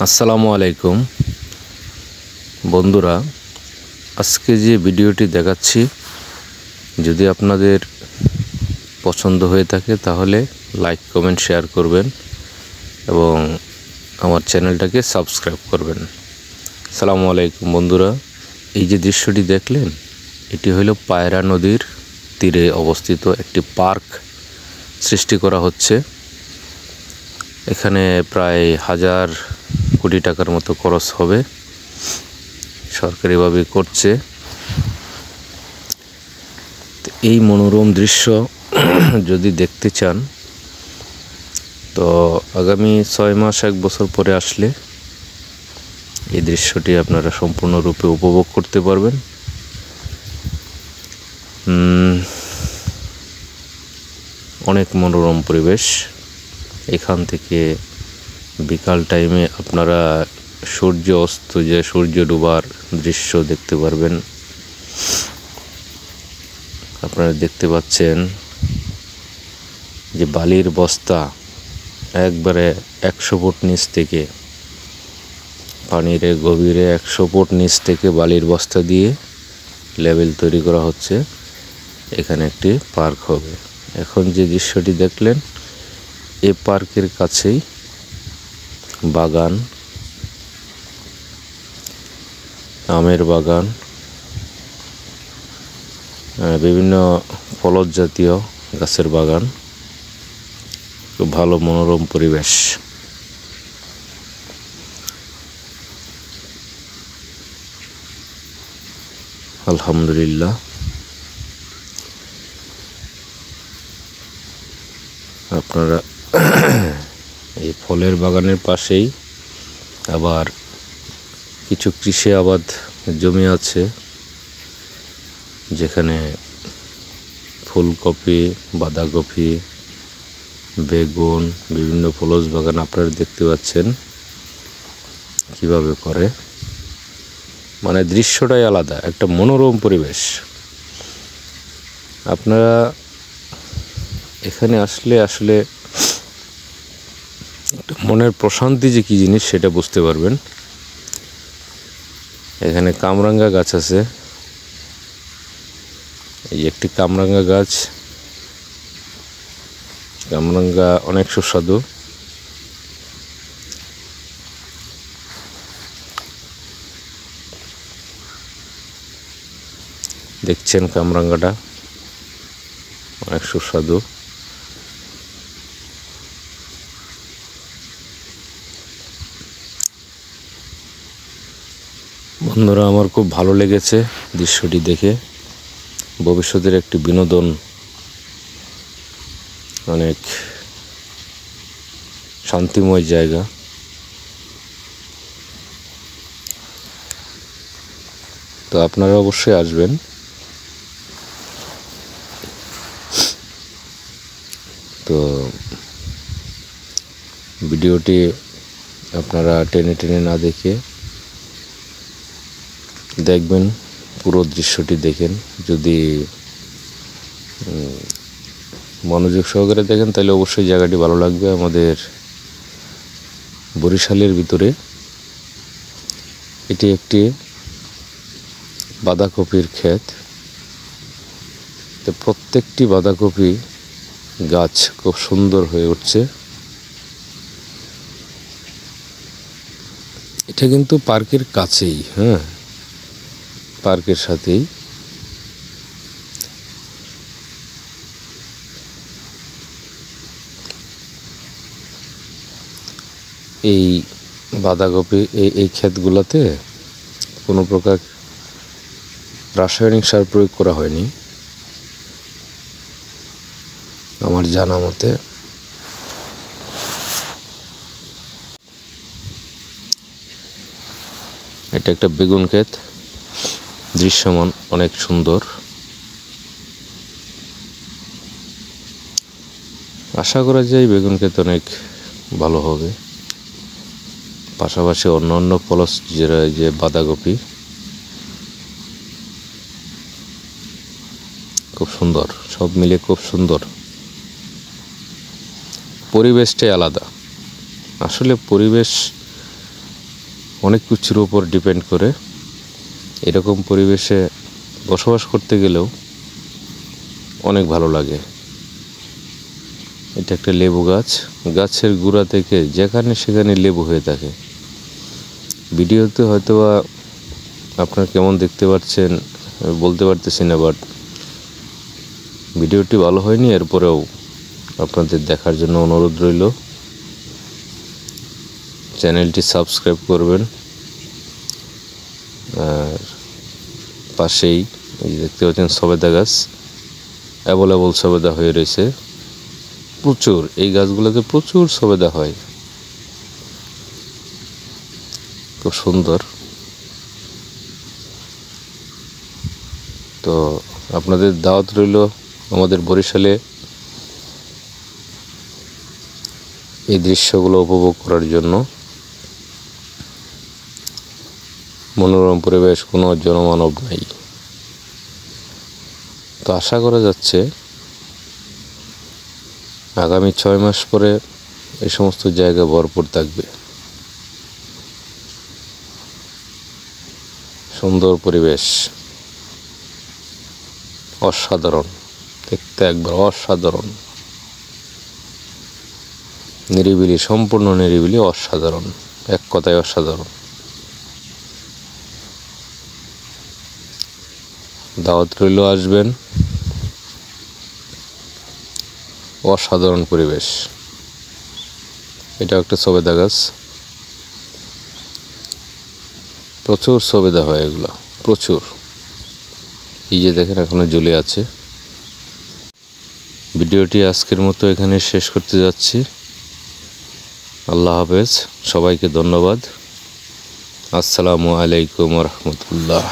আসসালামু আলাইকুম বন্ধুরা, আজকে যে ভিডিওটি দেখাচ্ছি যদি আপনাদের পছন্দ হয়ে থাকে তাহলে লাইক কমেন্ট শেয়ার করবেন এবং আমার চ্যানেলটাকে সাবস্ক্রাইব করবেন। আসসালামু আলাইকুম বন্ধুরা, এই যে দৃশ্যটি দেখলেন এটি হলো পায়রা নদীর তীরে অবস্থিত একটি পার্ক সৃষ্টি করা হচ্ছে। এখানে প্রায় 1000 কোটি টাকার মতো খরচ হবে, সরকারিভাবে করছে। এই মনোরম দৃশ্য যদি দেখতে চান তো আগামী 6 মাস 1 বছর পরে আসলে এই দৃশ্যটি আপনারা সম্পূর্ণরূপে উপভোগ করতে পারবেন। অনেক মনোরম পরিবেশ। এখান থেকে বিকাল টাইমে আপনারা সূর্য অস্ত যে সূর্য ডোবার দৃশ্য দেখতে পারবেন। আপনারা দেখতে পাচ্ছেন যে বালির বস্তা একবারে 100 ফুট নিচ থেকে, পানির গভীরে 100 ফুট নিচ থেকে বালির বস্তা দিয়ে লেভেল তৈরি করা হচ্ছে। এখানে একটি পার্ক হবে। এখন যে দৃশ্যটি দেখলেন এই পার্কের কাছেই বাগান, আমের বাগান, বিভিন্ন ফলজ জাতীয় গাছের বাগান। খুব ভালো মনোরম পরিবেশ। আলহামদুলিল্লাহ। আপনারা এই ফলের বাগানের পাশেই আবার কিছু কৃষি আবাদ জমি আছে, যেখানে ফুলকপি, বাঁধাকপি, বেগুন, বিভিন্ন ফলজ বাগান আপনারা দেখতে পাচ্ছেন কিভাবে করে। মানে দৃশ্যটাই আলাদা, একটা মনোরম পরিবেশ। আপনারা এখানে আসলে মনের প্রশান্তি যে কি জিনিস সেটা বুঝতে পারবেন। এখানে কামরাঙ্গা গাছ আছে, এই একটি কামরাঙ্গা গাছ। কামরাঙ্গা অনেক সুস্বাদু। দেখছেন কামরাঙ্গাটা অনেক সুস্বাদু। বন্ধুরা, আমার খুব ভালো লেগেছে দৃশ্যটি দেখে। ভবিষ্যতের একটি বিনোদন, অনেক শান্তিময় জায়গা। তো আপনারা অবশ্যই আসবেন। তো ভিডিওটি আপনারা টেনে না দেখে দেখবেন, পুরো দৃশ্যটি দেখেন। যদি মনোযোগ সহকারে দেখেন তাহলে অবশ্যই জায়গাটি ভালো লাগবে। আমাদের বরিশালের ভিতরে এটি একটি বাঁধাকপির ক্ষেত। তো প্রত্যেকটি বাঁধাকপি গাছ খুব সুন্দর হয়ে উঠছে। এটা কিন্তু পার্কের কাছেই, পার্কের সাথেই। এই বাঁধাকপি এই ক্ষেতগুলোতে কোনো প্রকার রাসায়নিক সার প্রয়োগ করা হয়নি আমার জানা মতে। এটা একটা বেগুন ক্ষেত, দৃশ্যমান অনেক সুন্দর। আশা করা যায় বেগুন ক্ষেত অনেক ভালো হবে। পাশাপাশি অন্য ফলজ যে বাঁধাকপি খুব সুন্দর, সব মিলে খুব সুন্দর। পরিবেশটাই আলাদা। আসলে পরিবেশ অনেক কিছুর উপর ডিপেন্ড করে। এরকম পরিবেশে বসবাস করতে গেলেও অনেক ভালো লাগে। এটা একটা লেবু গাছ, গাছের গোড়া থেকে যেখানে সেখানে লেবু হয়ে থাকে। ভিডিওতে হয়তোবা আপনারা কেমন দেখতে পাচ্ছেন আমি বলতে পারতেছি না, বাট ভিডিওটি ভালো হয়নি, এরপরেও আপনাদের দেখার জন্য অনুরোধ রইল। চ্যানেলটি সাবস্ক্রাইব করবেন। আর পাশেই এই দেখতে পাচ্ছেন সবেদা গাছ, অ্যাভেলেবল সবেদা হয়ে রয়েছে প্রচুর। এই গাছগুলোতে প্রচুর সবেদা হয়, খুব সুন্দর। তো আপনাদের দাওয়াত রইল আমাদের বরিশালে এই দৃশ্যগুলো উপভোগ করার জন্য। মনোরম পরিবেশ, কোনো জনমানব নাই। তো আশা করা যাচ্ছে আগামী 6 মাস পরে এই সমস্ত জায়গা ভরপুর থাকবে। সুন্দর পরিবেশ, অসাধারণ, দেখতে একবার অসাধারণ, নিরিবিলি, সম্পূর্ণ নিরিবিলি, অসাধারণ, এক কথায় অসাধারণ। দাওয়াত রইল, আসবেন। অসাধারণ পরিবেশ। এটা একটা সবেদা গাছ, প্রচুর সবেদা হয় এগুলো, প্রচুর। এই যে দেখেন এখনো ঝুলে আছে। ভিডিওটি আজকের মতো এখানে শেষ করতে যাচ্ছি। আল্লাহ হাফেজ, সবাইকে ধন্যবাদ। আসসালামু আলাইকুম ওয়া রাহমাতুল্লাহ।